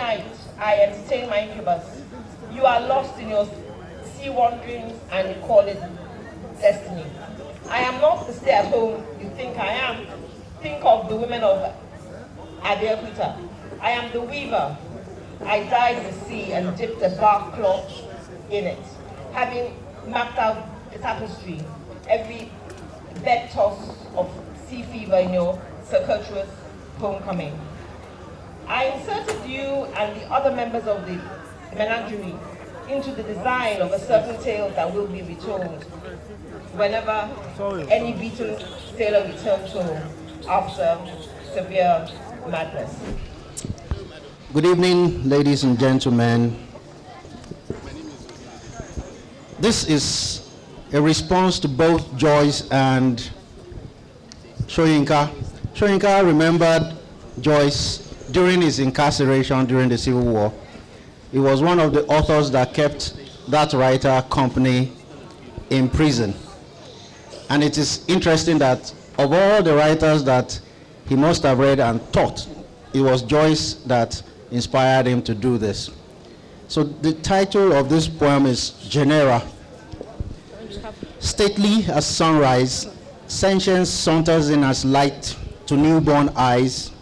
night I entertain my incubus, you are lost in your sea wanderings and you call it destiny. I am not the stay-at-home you think I am. Think of the women of Abeokuta. I am the weaver. I dyed the sea and dipped a bark cloth in it, having mapped out the tapestry, every bed toss of sea fever in your circuitous homecoming. I inserted you and the other members of the menagerie into the design of a certain tale that will be retold whenever any beaten sailor returns home after severe madness. Good evening, ladies and gentlemen. This is a response to both Joyce and Soyinka. Soyinka remembered Joyce during his incarceration during the Civil War. He was one of the authors that kept that writer company in prison. And it is interesting that of all the writers that he must have read and taught, it was Joyce that inspired him to do this. So the title of this poem is Genera. Stately as sunrise, sentience saunters in as light to newborn eyes,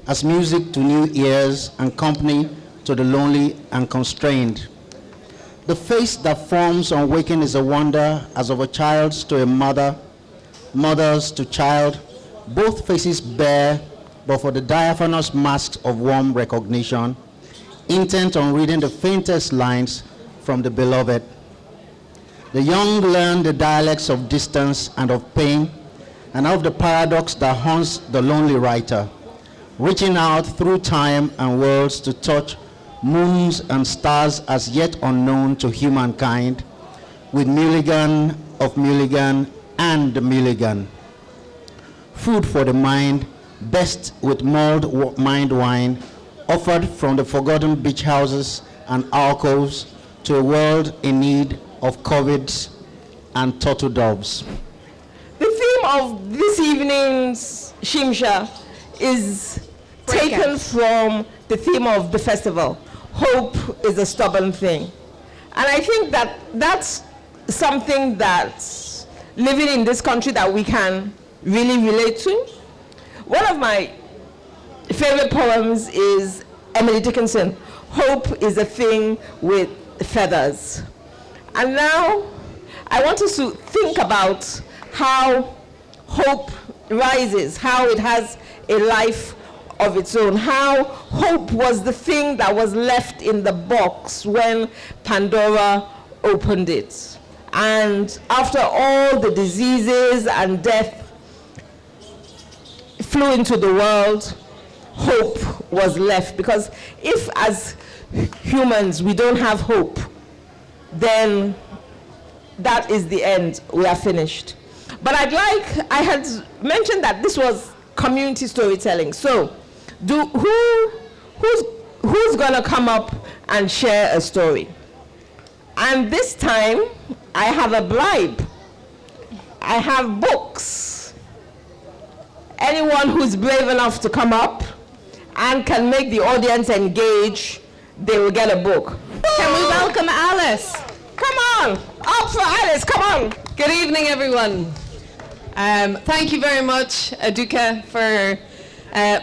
as music to new ears and company to the lonely and constrained. The face that forms on waking is a wonder, as of a child's to a mother, mother's to child, both faces bare, but for the diaphanous masks of warm recognition, intent on reading the faintest lines from the beloved. The young learn the dialects of distance and of pain, and of the paradox that haunts the lonely writer, reaching out through time and worlds to touch moons and stars as yet unknown to humankind, with Mulligan of Mulligan and the Mulligan. Food for the mind, best with mulled mind wine, offered from the forgotten beach houses and alcoves to a world in need of covids and turtle doves. The theme of this evening's Shimsha is taken from the theme of the festival. Hope is a stubborn thing. And I think that that's something that living in this country that we can really relate to. One of my favorite poems is Emily Dickinson. Hope is a thing with feathers. And now I want us to think about how hope rises, how it has a life of its own, how hope was the thing that was left in the box when Pandora opened it. And after all the diseases and death flew into the world, hope was left. Because if as humans we don't have hope, then that is the end. We are finished. But I had mentioned that this was community storytelling. So who's gonna come up and share a story? And this time I have a bribe. I have books. Anyone who's brave enough to come up and can make the audience engage, they will get a book. Can we welcome Alice? Come on, up for Alice, come on. Good evening, everyone. Thank you very much, Aduka, for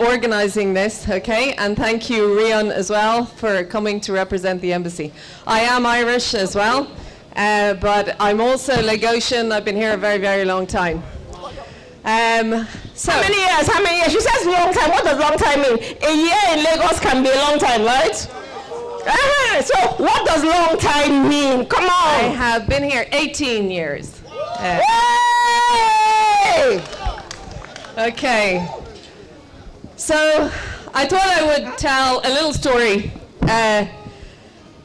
organizing this, okay? And thank you, Rion, as well, for coming to represent the embassy. I am Irish as well, but I'm also Lagosian. I've been here a very, very long time. So How many years? How many years? She says long time. What does long time mean? A year in Lagos can be a long time, right? So what does long time mean? Come on. I have been here 18 years. Yay! Okay. So I thought I would tell a little story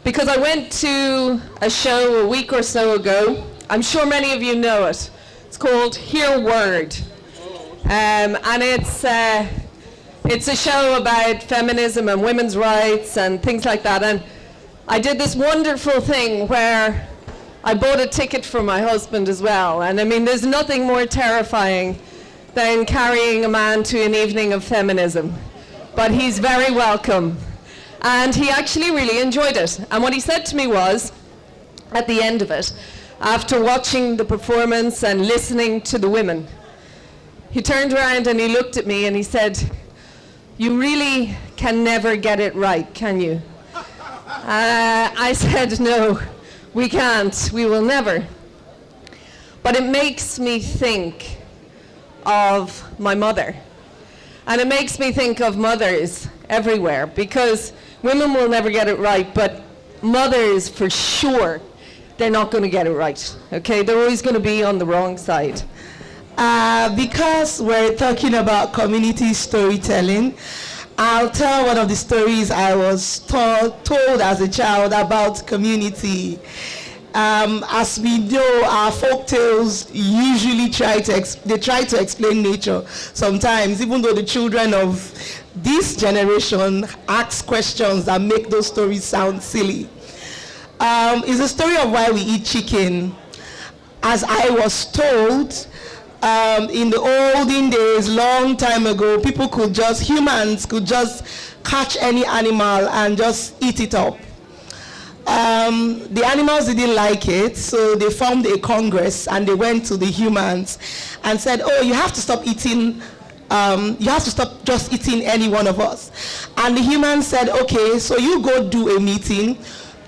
because I went to a show a week or so ago. I'm sure many of you know it. It's called Hear Word. And it's a show about feminism and women's rights and things like that. And I did this wonderful thing where I bought a ticket for my husband as well. And I mean, there's nothing more terrifying than carrying a man to an evening of feminism. But he's very welcome. And he actually really enjoyed it. And what he said to me was, at the end of it, after watching the performance and listening to the women, he turned around and he looked at me and he said, "You really can never get it right, can you?" I said, "No, we can't. We will never." But it makes me think of my mother. And it makes me think of mothers everywhere, because women will never get it right, but mothers, for sure, they're not going to get it right, okay? They're always going to be on the wrong side. Because we're talking about community storytelling, I'll tell one of the stories I was told as a child about community. As we know, our folk tales usually try to explain nature sometimes, even though the children of this generation ask questions that make those stories sound silly. It's a story of why we eat chicken. As I was told, in the olden days, long time ago, humans could just catch any animal and just eat it up. The animals didn't like it, so they formed a congress and they went to the humans and said, "Oh, you have to stop eating, you have to stop just eating any one of us." And the humans said, "Okay, so you go do a meeting,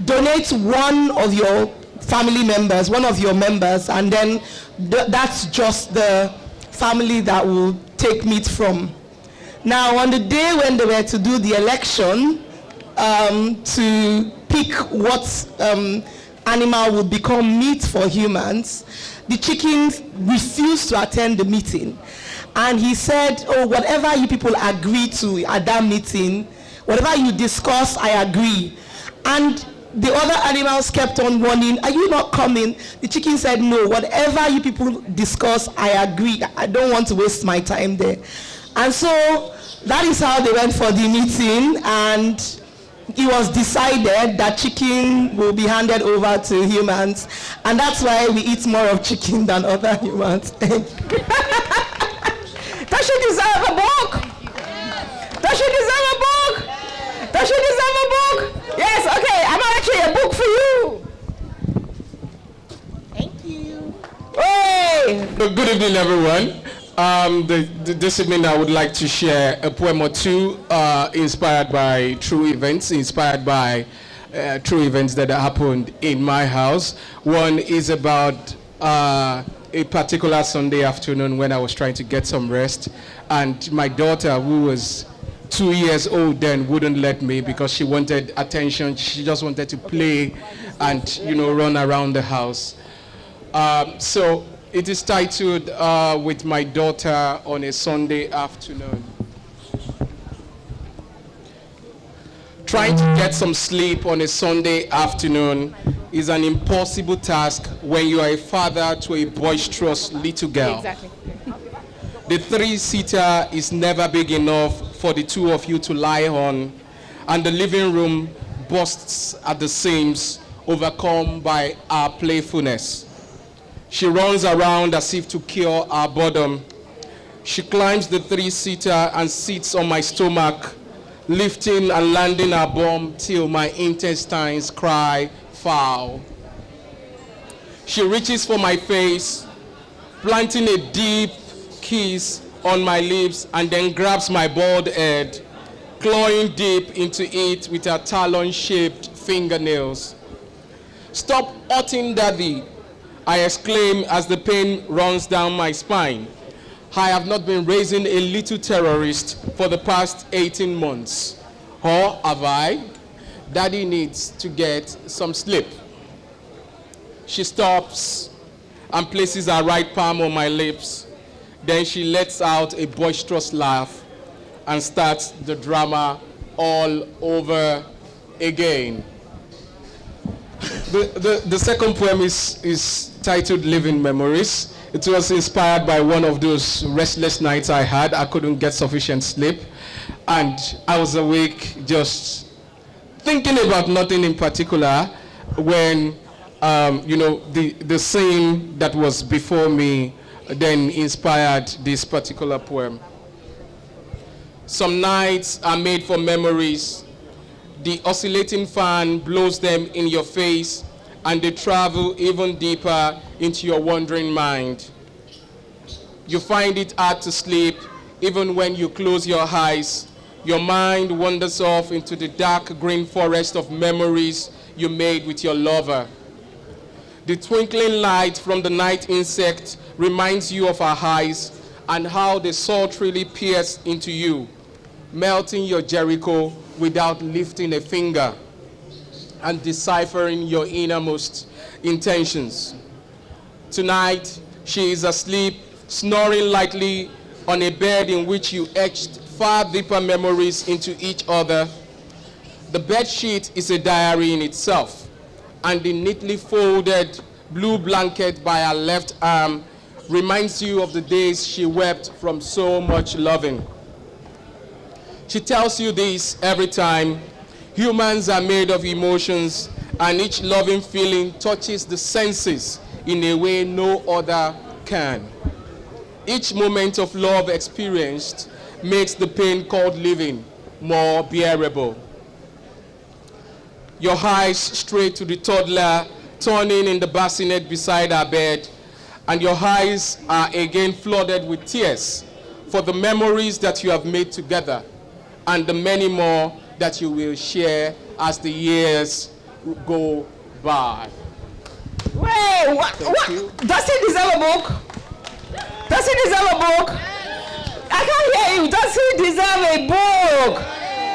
donate one of your family members, one of your members, and then that's just the family that will take meat from." Now, on the day when they were to do the election, to pick what animal would become meat for humans, the chicken refused to attend the meeting. And he said, "Oh, whatever you people agree to at that meeting, whatever you discuss, I agree." And the other animals kept on warning, "Are you not coming?" The chicken said, "No, whatever you people discuss, I agree. I don't want to waste my time there." And so that is how they went for the meeting, and it was decided that chicken will be handed over to humans, and that's why we eat more of chicken than other humans. That should deserve a book. That should deserve a book. That should deserve a book. Yes, okay, I'm actually a book for you. Thank you. Hey! Good evening, everyone. This evening I would like to share a poem or two inspired by true events, true events that happened in my house. One is about a particular Sunday afternoon when I was trying to get some rest, and my daughter, who was 2 years old then, wouldn't let me because she wanted attention. She just wanted to play and, run around the house. So it is titled With My Daughter on a Sunday Afternoon. Trying to get some sleep on a Sunday afternoon is an impossible task when you are a father to a boisterous little girl. Exactly. The three-seater is never big enough for the two of you to lie on, and the living room bursts at the seams, overcome by our playfulness. She runs around as if to cure our boredom. She climbs the three-seater and sits on my stomach, lifting and landing her bum till my intestines cry foul. She reaches for my face, planting a deep kiss on my lips, and then grabs my bald head, clawing deep into it with her talon-shaped fingernails. "Stop hurting, Daddy," I exclaim as the pain runs down my spine. I have not been raising a little terrorist for the past 18 months. Or have I? Daddy needs to get some sleep. She stops and places her right palm on my lips. Then she lets out a boisterous laugh and starts the drama all over again. The second poem is titled Living Memories. It was inspired by one of those restless nights I had. I couldn't get sufficient sleep, and I was awake just thinking about nothing in particular when the scene that was before me then inspired this particular poem. Some nights are made for memories, The oscillating fan blows them in your face, and they travel even deeper into your wandering mind. You find it hard to sleep even when you close your eyes. Your mind wanders off into the dark green forest of memories you made with your lover. The twinkling light from the night insect reminds you of our eyes and how they sultrily pierce into you, melting your Jericho without lifting a finger and deciphering your innermost intentions. Tonight, she is asleep, snoring lightly on a bed in which you etched far deeper memories into each other. The bed sheet is a diary in itself, and the neatly folded blue blanket by her left arm reminds you of the days she wept from so much loving. She tells you this every time. Humans are made of emotions, and each loving feeling touches the senses in a way no other can. Each moment of love experienced makes the pain called living more bearable. Your eyes stray to the toddler turning in the bassinet beside her bed, and your eyes are again flooded with tears for the memories that you have made together and the many more that you will share as the years go by. Wait, what? Does he deserve a book? Does he deserve a book? I can't hear you. Does he deserve a book?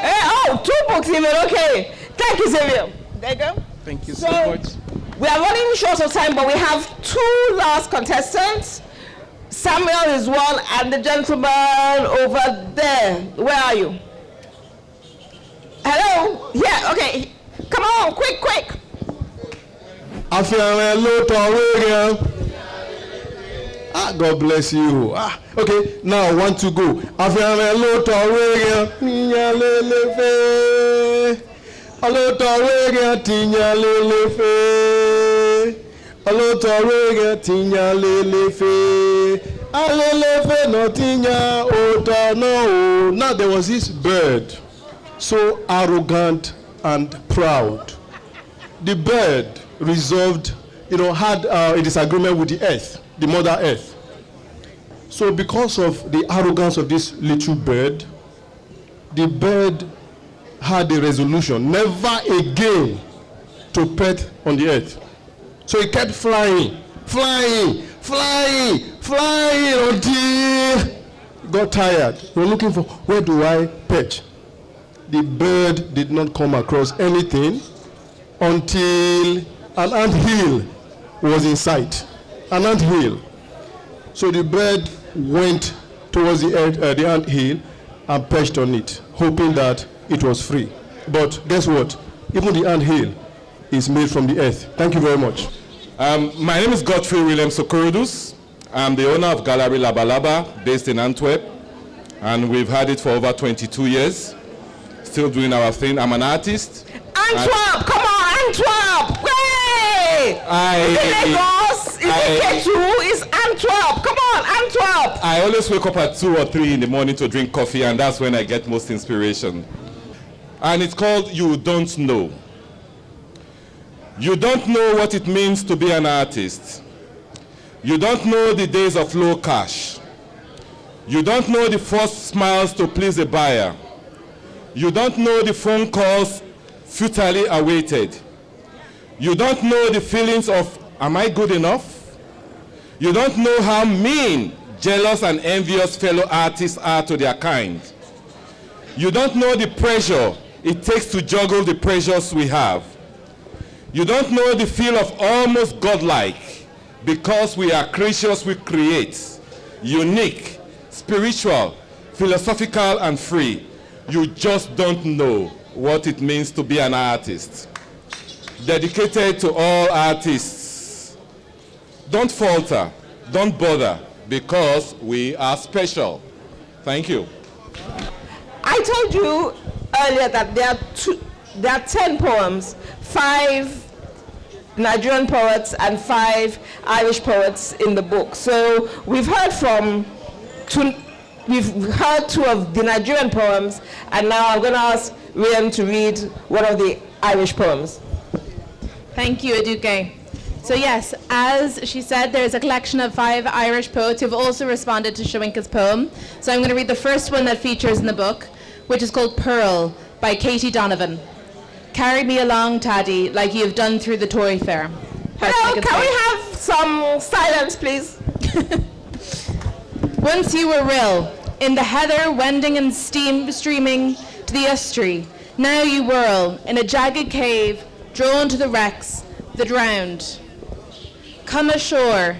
Oh, 2 books even. Okay. Thank you, Xavier. There you go. Thank you so much. We are running short of time, but we have 2 last contestants. Samuel is one, and the gentleman over there. Where are you? Hello? Yeah, okay. Come on, quick. God bless you. Okay, now I want to go. Now there was this bird, so arrogant and proud. The bird resolved, had a disagreement with the earth, the mother earth. So because of the arrogance of this little bird, the bird had a resolution never again to pet on the earth. So he kept flying until he got tired. He was looking for, where do I perch? The bird did not come across anything until an anthill was in sight. An anthill. So the bird went towards the anthill and perched on it, hoping that it was free. But guess what? Even the anthill is made from the earth. Thank you very much. My name is Godfrey William Sokorodus. I'm the owner of Gallery LABAF based in Antwerp, and we've had it for over 22 years. Still doing our thing. I'm an artist. Antwerp, come on, Antwerp! Hey! Is it Lagos? Is it Ketu? It's Antwerp. Come on, Antwerp! I always wake up at 2 or 3 in the morning to drink coffee, and that's when I get most inspiration. And it's called You Don't Know. You don't know what it means to be an artist. You don't know the days of low cash. You don't know the forced smiles to please a buyer. You don't know the phone calls futilely awaited. You don't know the feelings of, am I good enough? You don't know how mean, jealous, and envious fellow artists are to their kind. You don't know the pressure it takes to juggle the pressures we have. You don't know the feel of almost godlike, because we are creatures we create, unique, spiritual, philosophical, and free. You just don't know what it means to be an artist. Dedicated to all artists. Don't falter, don't bother, because we are special. Thank you. I told you earlier that there are 10 poems, 5 Nigerian poets and 5 Irish poets in the book. So we've heard 2 of the Nigerian poems, and now I'm going to ask Rhian to read one of the Irish poems. Thank you, Aduke. So yes, as she said, there's a collection of 5 Irish poets who have also responded to Soyinka's poem. So I'm going to read the first one that features in the book, which is called Pearl by Katie Donovan. Carry me along, Taddy, like you have done through the toy fair. Hello, can we have some silence, please? Once you were rill, in the heather wending and streaming to the estuary. Now you whirl in a jagged cave, drawn to the wrecks, the drowned. Come ashore,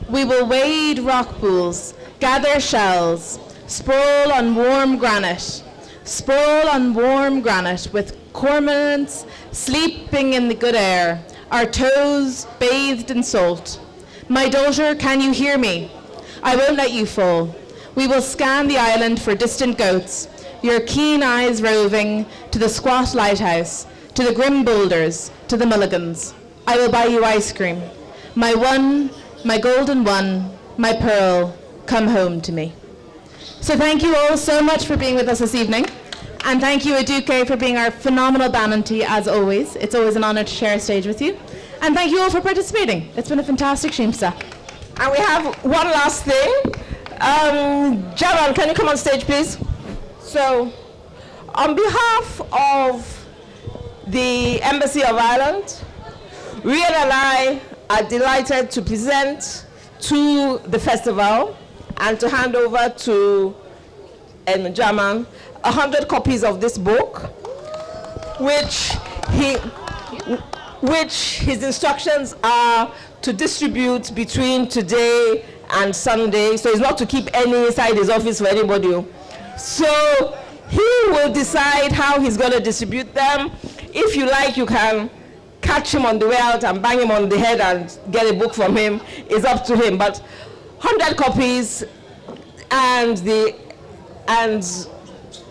we will wade rock pools, gather shells, sprawl on warm granite with cormorants sleeping in the good air, our toes bathed in salt. My daughter, can you hear me? I won't let you fall. We will scan the island for distant goats, your keen eyes roving to the squat lighthouse, to the grim boulders, to the mulligans. I will buy you ice cream. My one, my golden one, my pearl, come home to me. So thank you all so much for being with us this evening. And thank you, Aduke, for being our phenomenal Bananty, as always. It's always an honor to share a stage with you. And thank you all for participating. It's been a fantastic Shimsa. And we have one last thing. Jaron, can you come on stage, please? So, on behalf of the Embassy of Ireland, Rhian and I are delighted to present to the festival and to hand over to German 100 copies of this book, which his instructions are to distribute between today and Sunday, so it's not to keep any inside his office for anybody. So he will decide how he's going to distribute them. If you like, you can catch him on the way out and bang him on the head and get a book from him. It's up to him. But 100 copies, and Rhian,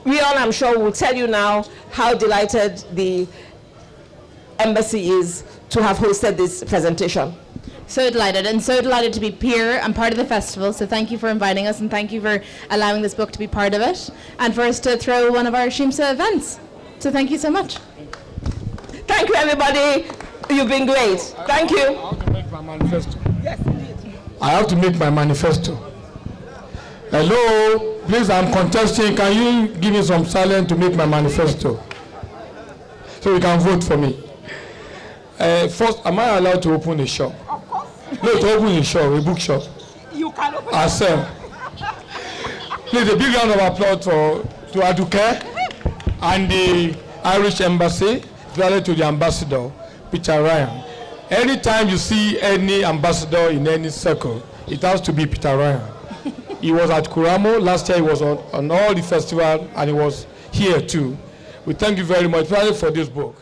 I'm sure, will tell you now how delighted the embassy is to have hosted this presentation. So delighted, and so delighted to be here and part of the festival. So thank you for inviting us, and thank you for allowing this book to be part of it, and for us to throw one of our Shimsa events. So thank you so much. Thank you, everybody. You've been great. Thank you. I have to make my manifesto. Yes, indeed. I have to make my manifesto. Hello, please, I'm contesting. Can you give me some silence to make my manifesto? So you can vote for me. First, am I allowed to open a shop? Of course. No, to open a shop, a bookshop. You can open I sell. Please, a big round of applause to Aduke and the Irish Embassy, especially to the ambassador, Peter Ryan. Anytime you see any ambassador in any circle, it has to be Peter Ryan. He was at Kuramo. Last year he was on all the festival, and he was here too. We thank you very much, especially for this book.